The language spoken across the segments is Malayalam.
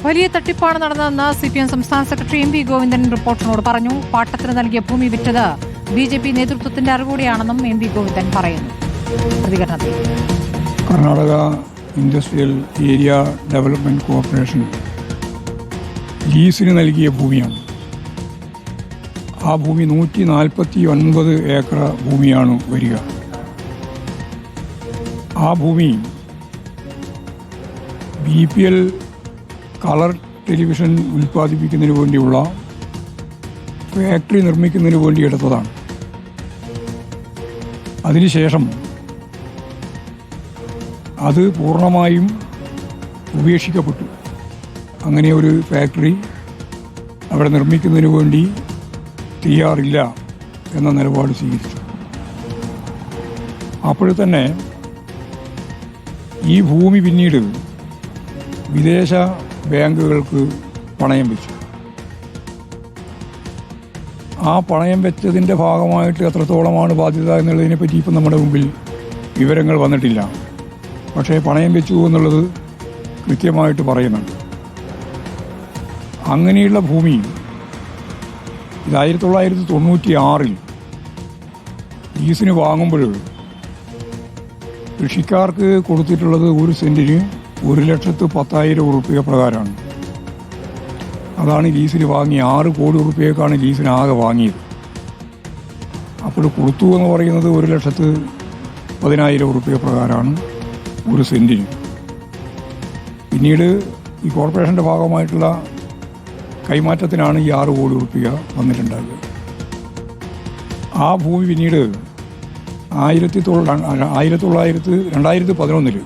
വലിയ തട്ടിപ്പാണ് നടന്നതെന്ന് CPM സംസ്ഥാന സെക്രട്ടറി MP ഗോവിന്ദൻ റിപ്പോർട്ടറിനോട് പറഞ്ഞു. പാട്ടത്തിന് നൽകിയ ഭൂമി വിറ്റത് BJP നേതൃത്വത്തിന്റെ അറിവോടെയാണെന്നും MP ഗോവിന്ദൻ പറയുന്നു. പ്രതികരണത്തിൽ Karnataka industrial area development corporation ലീസിന് നൽകിയ ഭൂമിയാണ്. ആ ഭൂമി 149 ഏക്കർ ഭൂമിയാണ് വരിക. ആ ഭൂമി BPL കളർ ടെലിവിഷൻ ഉൽപ്പാദിപ്പിക്കുന്നതിന് വേണ്ടിയുള്ള ഫാക്ടറി നിർമ്മിക്കുന്നതിന് വേണ്ടി എടുത്തതാണ്. അതിനുശേഷം അത് പൂർണ്ണമായും ഉപേക്ഷിക്കപ്പെട്ടു. അങ്ങനെ ഒരു ഫാക്ടറി അവിടെ നിർമ്മിക്കുന്നതിന് വേണ്ടി തയ്യാറില്ല എന്ന നിലപാട് സ്വീകരിച്ചു. അപ്പോൾ തന്നെ ഈ ഭൂമി പിന്നീട് വിദേശ ബാങ്കുകൾക്ക് പണയം വെച്ചു. ആ പണയം വെച്ചതിൻ്റെ ഭാഗമായിട്ട് എത്രത്തോളമാണ് ബാധ്യത എന്നുള്ളതിനെ പറ്റി ഇപ്പം നമ്മുടെ മുമ്പിൽ വിവരങ്ങൾ വന്നിട്ടില്ല. പക്ഷേ പണയം വെച്ചു എന്നുള്ളത് കൃത്യമായിട്ട് പറയുന്നുണ്ട്. അങ്ങനെയുള്ള ഭൂമി ഇത് 1996 ലീസിന് വാങ്ങുമ്പോൾ കൃഷിക്കാർക്ക് കൊടുത്തിട്ടുള്ളത് ഒരു സെൻറ്റിന് 1,10,000 ഉറുപ്പിക പ്രകാരമാണ്. അതാണ് ലീസിന് വാങ്ങി 6 കോടി ഉറുപ്പികക്കാണ് ലീസിന് ആകെ വാങ്ങിയത്. അപ്പോൾ കൊടുത്തു എന്ന് പറയുന്നത് 1,10,10,000 ഉറുപ്പിക പ്രകാരമാണ് ഒരു സെൻറ്റിന്. പിന്നീട് ഈ കോർപ്പറേഷൻ്റെ ഭാഗമായിട്ടുള്ള കൈമാറ്റത്തിനാണ് ഈ 6 കോടി ഉറുപ്പിക വന്നിട്ടുണ്ടായത്. ആ ഭൂമി പിന്നീട് 2011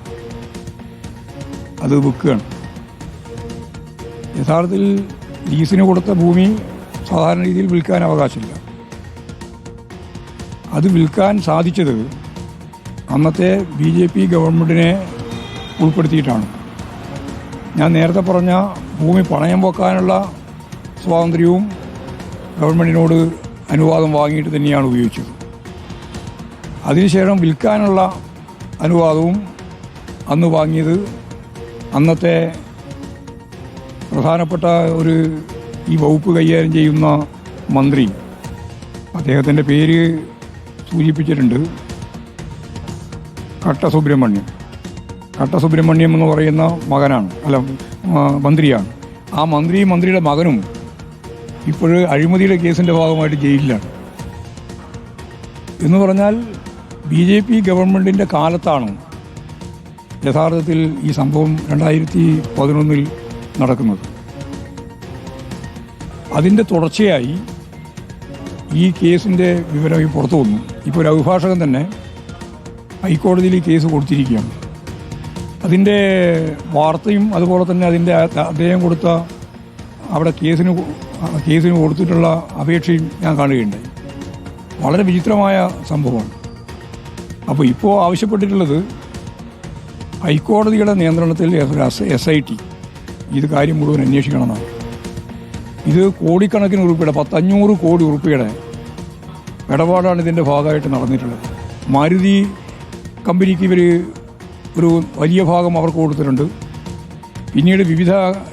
അത് വിൽക്കുകയാണ്. യഥാർത്ഥത്തിൽ ലീസിന് കൊടുത്ത ഭൂമി സാധാരണ രീതിയിൽ വിൽക്കാൻ അവകാശമില്ല. അത് വിൽക്കാൻ സാധിച്ചത് അന്നത്തെ BJP ഗവൺമെൻറ്റിനെ ഉൾപ്പെടുത്തിയിട്ടാണ്. ഞാൻ നേരത്തെ പറഞ്ഞ ഭൂമി പണയം വെക്കാനുള്ള സ്വാതന്ത്ര്യവും ഗവൺമെൻറ്റിനോട് അനുവാദം വാങ്ങിയിട്ട് തന്നെയാണ് ഉപയോഗിച്ചത്. അതിനുശേഷം വിൽക്കാനുള്ള അനുവാദവും അന്ന് വാങ്ങിയത് അന്നത്തെ പ്രധാനപ്പെട്ട ഈ വകുപ്പ് കൈകാര്യം ചെയ്യുന്ന മന്ത്രി, അദ്ദേഹത്തിൻ്റെ പേര് സൂചിപ്പിച്ചിട്ടുണ്ട്, കട്ടസുബ്രഹ്മണ്യം എന്ന് പറയുന്ന മന്ത്രിയാണ്. ആ മന്ത്രിയുടെ മകനും ഇപ്പോൾ അഴിമതിയുടെ കേസിൻ്റെ ഭാഗമായിട്ട് ജയിലിലാണ്. എന്ന് പറഞ്ഞാൽ BJP ഗവൺമെൻറ്റിൻ്റെ കാലത്താണ് യഥാർത്ഥത്തിൽ ഈ സംഭവം 2011 നടക്കുന്നത്. അതിൻ്റെ തുടർച്ചയായി ഈ കേസിൻ്റെ വിവരം പുറത്തു വന്നു. ഇപ്പോൾ ഒരു അഭിഭാഷകൻ തന്നെ ഹൈക്കോടതിയിൽ ഈ കേസ് കൊടുത്തിരിക്കുകയാണ്. അതിൻ്റെ വാർത്തയും അതുപോലെ തന്നെ അദ്ദേഹം കൊടുത്ത അവിടെ കേസിന് കൊടുത്തിട്ടുള്ള അപേക്ഷയും ഞാൻ കാണുകയുണ്ടായി. വളരെ വിചിത്രമായ സംഭവമാണ്. അപ്പോൾ ഇപ്പോൾ ആവശ്യപ്പെട്ടിട്ടുള്ളത് ഹൈക്കോടതിയുടെ നിയന്ത്രണത്തിൽ SIT ഇത് കാര്യം മുഴുവൻ അന്വേഷിക്കണമെന്നാണ്. ഇത് കോടിക്കണക്കിന് ഉറുപ്പിയുടെ 500 കോടി ഉറുപ്പിയുടെ ഇടപാടാണ് ഇതിൻ്റെ ഭാഗമായിട്ട് നടന്നിട്ടുള്ളത്. മാരുതി കമ്പനിക്ക് ഇവർ ഒരു വലിയ ഭാഗം അവർക്ക് കൊടുത്തിട്ടുണ്ട്. പിന്നീട് വിവിധ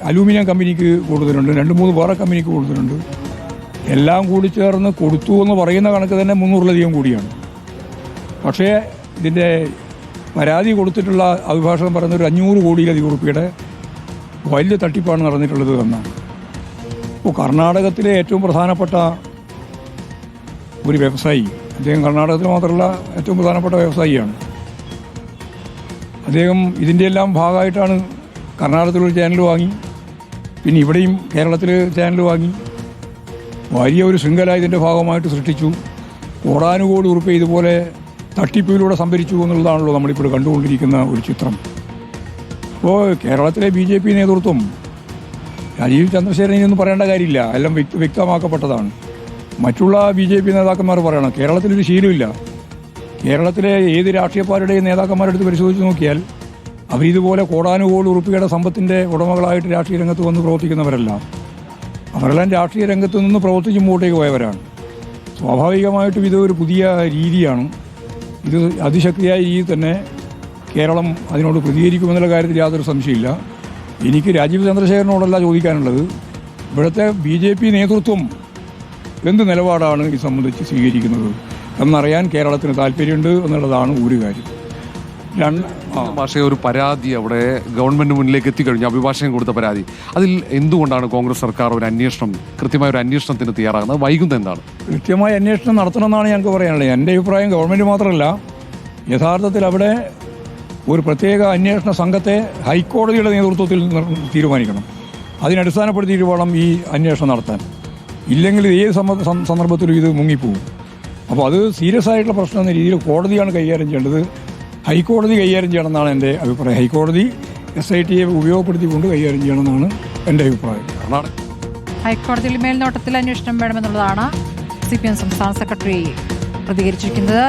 അലൂമിനിയം കമ്പനിക്ക് കൊടുത്തിട്ടുണ്ട്. 2-3 വേറെ കമ്പനിക്ക് കൊടുത്തിട്ടുണ്ട്. എല്ലാം കൂടി ചേർന്ന് കൊടുത്തു എന്ന് പറയുന്ന കണക്ക് തന്നെ 300-ലധികം കോടിയാണ്. പക്ഷേ ഇതിൻ്റെ പരാതി കൊടുത്തിട്ടുള്ള അഭിഭാഷകൻ പറയുന്ന ഒരു 500 കോടിയിലധികം ഉറുപ്പിയുടെ വലിയ തട്ടിപ്പാണ് നടന്നിട്ടുള്ളത് എന്നാണ്. ഇപ്പോൾ കർണാടകത്തിലെ ഏറ്റവും പ്രധാനപ്പെട്ട ഒരു വ്യവസായി, അദ്ദേഹം കർണാടകത്തിൽ മാത്രമല്ല ഏറ്റവും പ്രധാനപ്പെട്ട വ്യവസായിയാണ്. അദ്ദേഹം ഇതിൻ്റെ എല്ലാം ഭാഗമായിട്ടാണ് കർണാടകത്തിലൊരു ചാനൽ വാങ്ങി, പിന്നെ ഇവിടെയും കേരളത്തിൽ ചാനൽ വാങ്ങി, വലിയ ഒരു ശൃംഖല ഇതിൻ്റെ ഭാഗമായിട്ട് സൃഷ്ടിച്ചു. കോടാനുകോടി ഉറുപ്പിക ഇതുപോലെ തട്ടിപ്പിലൂടെ സംഭരിച്ചു എന്നുള്ളതാണല്ലോ നമ്മളിപ്പോൾ കണ്ടുകൊണ്ടിരിക്കുന്ന ഒരു ചിത്രം. ഇപ്പോൾ കേരളത്തിലെ BJP നേതൃത്വം രാജീവ് ചന്ദ്രശേഖരനൊന്നും പറയേണ്ട കാര്യമില്ല, എല്ലാം വ്യക്തമാക്കപ്പെട്ടതാണ്. മറ്റുള്ള BJP നേതാക്കന്മാർ പറയണം. കേരളത്തിലൊരു ശീലമില്ല. കേരളത്തിലെ ഏത് രാഷ്ട്രീയ പാർട്ടിയുടെയും നേതാക്കന്മാരുടെ അടുത്ത് പരിശോധിച്ച് നോക്കിയാൽ അവരിതുപോലെ കോടാനുകോടി ഉറുപ്പികയുടെ സമ്പത്തിൻ്റെ ഉടമകളായിട്ട് രാഷ്ട്രീയ രംഗത്ത് വന്ന് പ്രവർത്തിക്കുന്നവരല്ല. അവരെല്ലാം രാഷ്ട്രീയ രംഗത്ത് നിന്ന് പ്രവർത്തിച്ച് മുമ്പോട്ടേക്ക് പോയവരാണ്. സ്വാഭാവികമായിട്ടും ഇതൊരു പുതിയ രീതിയാണ്. ഇത് അതിശക്തിയായ രീതിയിൽ തന്നെ കേരളം അതിനോട് പ്രതികരിക്കുമെന്നുള്ള കാര്യത്തിൽ യാതൊരു സംശയമില്ല. എനിക്ക് രാജീവ് ചന്ദ്രശേഖരനോടല്ല ചോദിക്കാനുള്ളത്, ഇവിടുത്തെ BJP നേതൃത്വം എന്ത് നിലപാടാണ് ഇത് സംബന്ധിച്ച് സ്വീകരിക്കുന്നത് എന്നറിയാൻ കേരളത്തിന് താല്പര്യമുണ്ട് എന്നുള്ളതാണ് ഒരു കാര്യം. ഭാഷയെ ഒരു പരാതി അവിടെ ഗവൺമെന്റ് മുന്നിലേക്ക് എത്തിക്കഴിഞ്ഞു, അഭിഭാഷകൻ കൊടുത്ത പരാതി. അതിൽ എന്തുകൊണ്ടാണ് കോൺഗ്രസ് സർക്കാർ ഒരു അന്വേഷണം, കൃത്യമായ ഒരു അന്വേഷണത്തിന് തയ്യാറാകുന്നത്? വൈകുന്നത് എന്താണ്? കൃത്യമായ അന്വേഷണം നടത്തണമെന്നാണ് ഞങ്ങൾക്ക് പറയാനുള്ളത്. എൻ്റെ അഭിപ്രായം ഗവൺമെൻറ് മാത്രമല്ല, യഥാർത്ഥത്തിൽ അവിടെ ഒരു പ്രത്യേക അന്വേഷണ സംഘത്തെ ഹൈക്കോടതിയുടെ നേതൃത്വത്തിൽ തീരുമാനിക്കണം. അതിനടിസ്ഥാനപ്പെടുത്തിയിട്ട് വേണം ഈ അന്വേഷണം നടത്താൻ. ഇല്ലെങ്കിൽ ഏത് സന്ദർഭത്തിലും ഇത് മുങ്ങിപ്പോകും. അപ്പോൾ അത് സീരിയസ് ആയിട്ടുള്ള പ്രശ്നം എന്ന രീതിയിൽ കോടതിയാണ് കൈകാര്യം ചെയ്യേണ്ടത്. ഹൈക്കോടതി കൈകാര്യം ചെയ്യണമെന്നാണ് എൻ്റെ അഭിപ്രായം. ഹൈക്കോടതി SITയെ ഉപയോഗപ്പെടുത്തിക്കൊണ്ട് കൈകാര്യം ചെയ്യണമെന്നാണ് എൻ്റെ അഭിപ്രായം. ഹൈക്കോടതിയിൽ മേൽനോട്ടത്തിൽ അന്വേഷണം വേണമെന്നുള്ളതാണ് CPM സംസ്ഥാന സെക്രട്ടറി പ്രതികരിച്ചിരിക്കുന്നത്.